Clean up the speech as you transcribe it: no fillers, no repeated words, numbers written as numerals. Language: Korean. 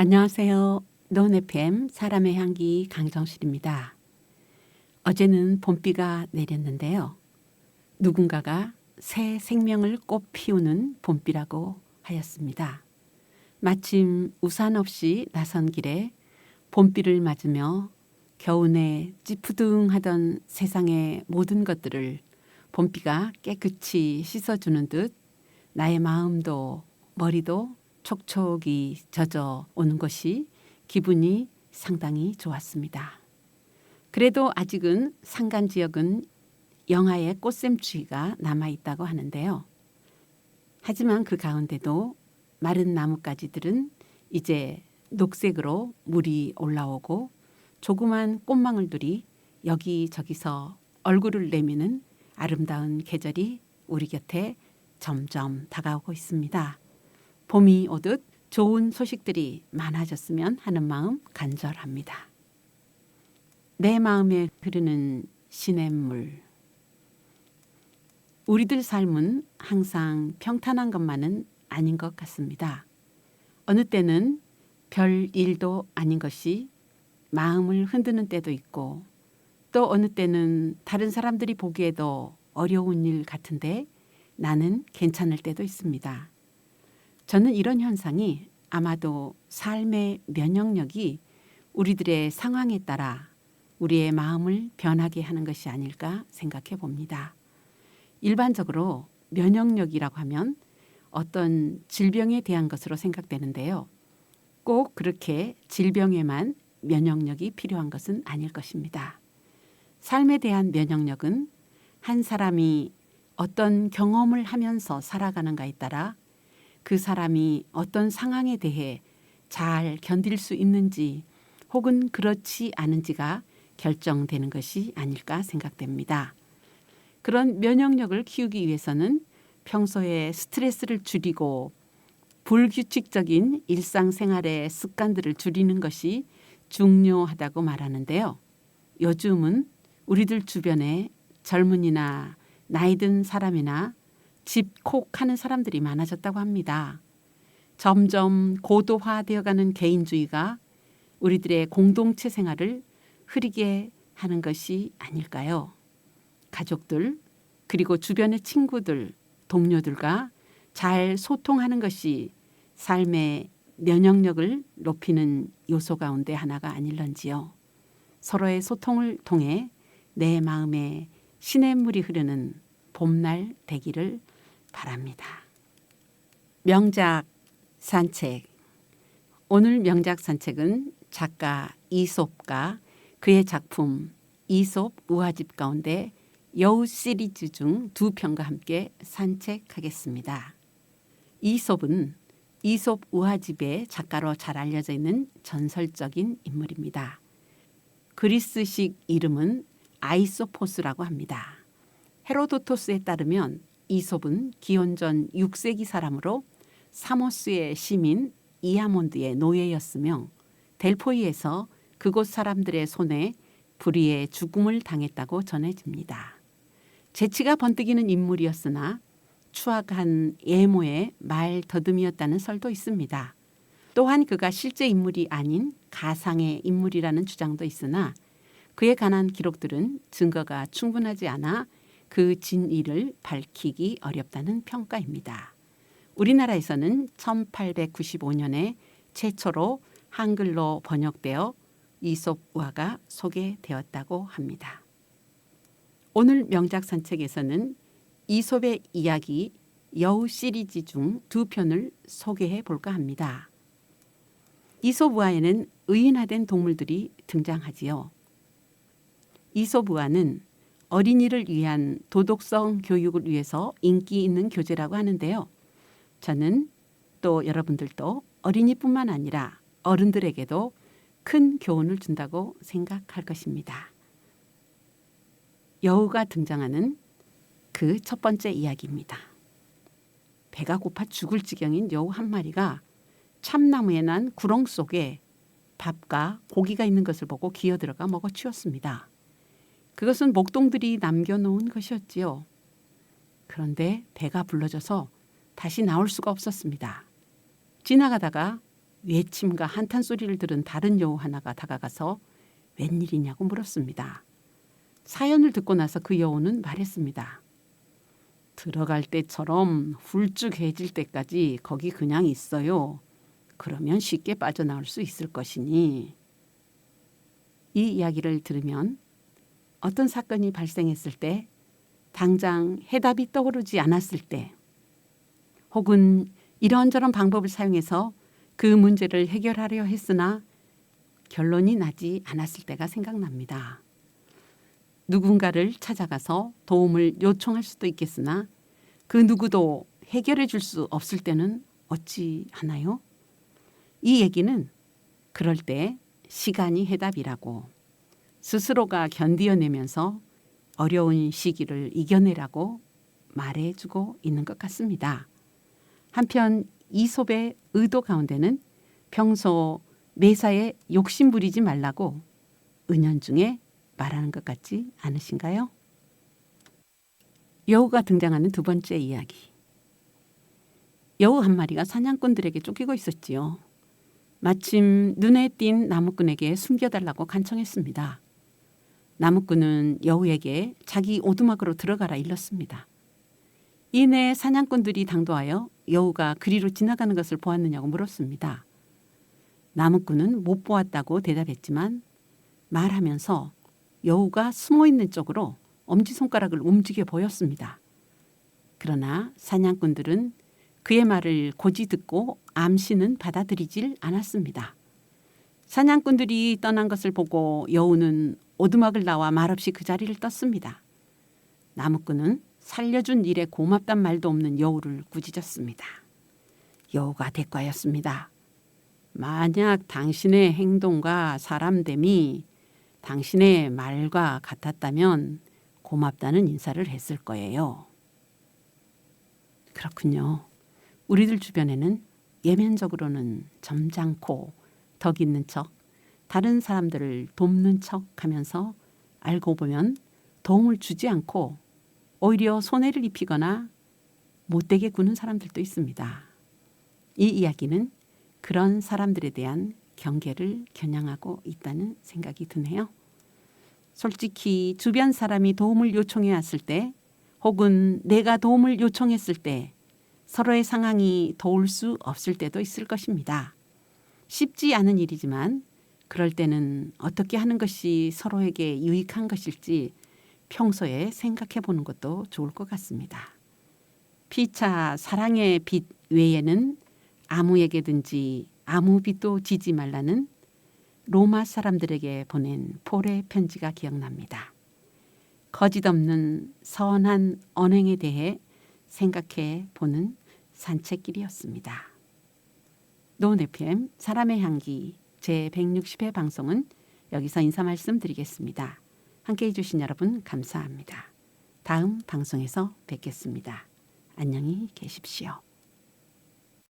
안녕하세요. 논FM 사람의 향기 강정실입니다. 어제는 봄비가 내렸는데요. 누군가가 새 생명을 꽃 피우는 봄비라고 하였습니다. 마침 우산 없이 나선 길에 봄비를 맞으며 겨우내 찌푸둥하던 세상의 모든 것들을 봄비가 깨끗이 씻어주는 듯 나의 마음도 머리도 촉촉이 젖어 오는 것이 기분이 상당히 좋았습니다. 그래도 아직은 산간 지역은 영하의 꽃샘추위가 남아있다고 하는데요. 하지만 그 가운데도 마른 나뭇가지들은 이제 녹색으로 물이 올라오고 조그만 꽃망울들이 여기저기서 얼굴을 내미는 아름다운 계절이 우리 곁에 점점 다가오고 있습니다. 봄이 오듯 좋은 소식들이 많아졌으면 하는 마음 간절합니다. 내 마음에 흐르는 시냇물. 우리들 삶은 항상 평탄한 것만은 아닌 것 같습니다. 어느 때는 별 일도 아닌 것이 마음을 흔드는 때도 있고 또 어느 때는 다른 사람들이 보기에도 어려운 일 같은데 나는 괜찮을 때도 있습니다. 저는 이런 현상이 아마도 삶의 면역력이 우리들의 상황에 따라 우리의 마음을 변하게 하는 것이 아닐까 생각해 봅니다. 일반적으로 면역력이라고 하면 어떤 질병에 대한 것으로 생각되는데요. 꼭 그렇게 질병에만 면역력이 필요한 것은 아닐 것입니다. 삶에 대한 면역력은 한 사람이 어떤 경험을 하면서 살아가는가에 따라 그 사람이 어떤 상황에 대해 잘 견딜 수 있는지 혹은 그렇지 않은지가 결정되는 것이 아닐까 생각됩니다. 그런 면역력을 키우기 위해서는 평소에 스트레스를 줄이고 불규칙적인 일상생활의 습관들을 줄이는 것이 중요하다고 말하는데요. 요즘은 우리들 주변에 젊은이나 나이 든 사람이나 집콕하는 사람들이 많아졌다고 합니다. 점점 고도화되어가는 개인주의가 우리들의 공동체 생활을 흐리게 하는 것이 아닐까요? 가족들 그리고 주변의 친구들, 동료들과 잘 소통하는 것이 삶의 면역력을 높이는 요소 가운데 하나가 아닐런지요. 서로의 소통을 통해 내 마음에 시냇물이 흐르는 봄날 되기를 바랍니다. 명작 산책. 오늘 명작 산책은 작가 이솝과 그의 작품 이솝 우화집 가운데 여우 시리즈 중 두 편과 함께 산책하겠습니다. 이솝은 이솝 우화집의 작가로 잘 알려져 있는 전설적인 인물입니다. 그리스식 이름은 아이소포스라고 합니다. 헤로도토스에 따르면 이솝은 기원전 6세기 사람으로 사모스의 시민 이아몬드의 노예였으며 델포이에서 그곳 사람들의 손에 불의의 죽음을 당했다고 전해집니다. 재치가 번뜩이는 인물이었으나 추악한 예모의 말 더듬이었다는 설도 있습니다. 또한 그가 실제 인물이 아닌 가상의 인물이라는 주장도 있으나 그에 관한 기록들은 증거가 충분하지 않아 그 진위를 밝히기 어렵다는 평가입니다. 우리나라에서는 1895년에 최초로 한글로 번역되어 이솝 우화가 소개되었다고 합니다. 오늘 명작 산책에서는 이솝의 이야기 여우 시리즈 중 두 편을 소개해 볼까 합니다. 이솝 우화에는 의인화된 동물들이 등장하지요. 이솝 우화는 어린이를 위한 도덕성 교육을 위해서 인기 있는 교재라고 하는데요. 저는 또 여러분들도 어린이뿐만 아니라 어른들에게도 큰 교훈을 준다고 생각할 것입니다. 여우가 등장하는 그 첫 번째 이야기입니다. 배가 고파 죽을 지경인 여우 한 마리가 참나무에 난 구렁 속에 밥과 고기가 있는 것을 보고 기어들어가 먹어 치웠습니다. 그것은 목동들이 남겨놓은 것이었지요. 그런데 배가 불러져서 다시 나올 수가 없었습니다. 지나가다가 외침과 한탄 소리를 들은 다른 여우 하나가 다가가서 웬일이냐고 물었습니다. 사연을 듣고 나서 그 여우는 말했습니다. 들어갈 때처럼 훌쭉해질 때까지 거기 그냥 있어요. 그러면 쉽게 빠져나올 수 있을 것이니. 이 이야기를 들으면 어떤 사건이 발생했을 때 당장 해답이 떠오르지 않았을 때 혹은 이런저런 방법을 사용해서 그 문제를 해결하려 했으나 결론이 나지 않았을 때가 생각납니다. 누군가를 찾아가서 도움을 요청할 수도 있겠으나 그 누구도 해결해 줄 수 없을 때는 어찌 하나요? 이 얘기는 그럴 때 시간이 해답이라고 스스로가 견디어내면서 어려운 시기를 이겨내라고 말해주고 있는 것 같습니다. 한편 이솝의 의도 가운데는 평소 매사에 욕심 부리지 말라고 은연중에 말하는 것 같지 않으신가요? 여우가 등장하는 두 번째 이야기. 여우 한 마리가 사냥꾼들에게 쫓기고 있었지요. 마침 눈에 띈 나무꾼에게 숨겨달라고 간청했습니다. 나무꾼은 여우에게 자기 오두막으로 들어가라 일렀습니다. 이내 사냥꾼들이 당도하여 여우가 그리로 지나가는 것을 보았느냐고 물었습니다. 나무꾼은 못 보았다고 대답했지만 말하면서 여우가 숨어있는 쪽으로 엄지손가락을 움직여 보였습니다. 그러나 사냥꾼들은 그의 말을 고지 듣고 암시는 받아들이질 않았습니다. 사냥꾼들이 떠난 것을 보고 여우는 오두막을 나와 말없이 그 자리를 떴습니다. 나무꾼은 살려준 일에 고맙단 말도 없는 여우를 꾸짖었습니다. 여우가 대꾸하였습니다. 만약 당신의 행동과 사람됨이 당신의 말과 같았다면 고맙다는 인사를 했을 거예요. 그렇군요. 우리들 주변에는 예면적으로는 점잖고 덕 있는 척, 다른 사람들을 돕는 척 하면서 알고 보면 도움을 주지 않고 오히려 손해를 입히거나 못되게 구는 사람들도 있습니다. 이 이야기는 그런 사람들에 대한 경계를 겨냥하고 있다는 생각이 드네요. 솔직히 주변 사람이 도움을 요청해 왔을 때 혹은 내가 도움을 요청했을 때 서로의 상황이 도울 수 없을 때도 있을 것입니다. 쉽지 않은 일이지만 그럴 때는 어떻게 하는 것이 서로에게 유익한 것일지 평소에 생각해 보는 것도 좋을 것 같습니다. 피차 사랑의 빛 외에는 아무에게든지 아무 빛도 지지 말라는 로마 사람들에게 보낸 폴의 편지가 기억납니다. 거짓 없는 선한 언행에 대해 생각해 보는 산책길이었습니다. 노은 FM 사람의 향기 제160회 방송은 여기서 인사 말씀드리겠습니다. 함께해 주신 여러분 감사합니다. 다음 방송에서 뵙겠습니다. 안녕히 계십시오.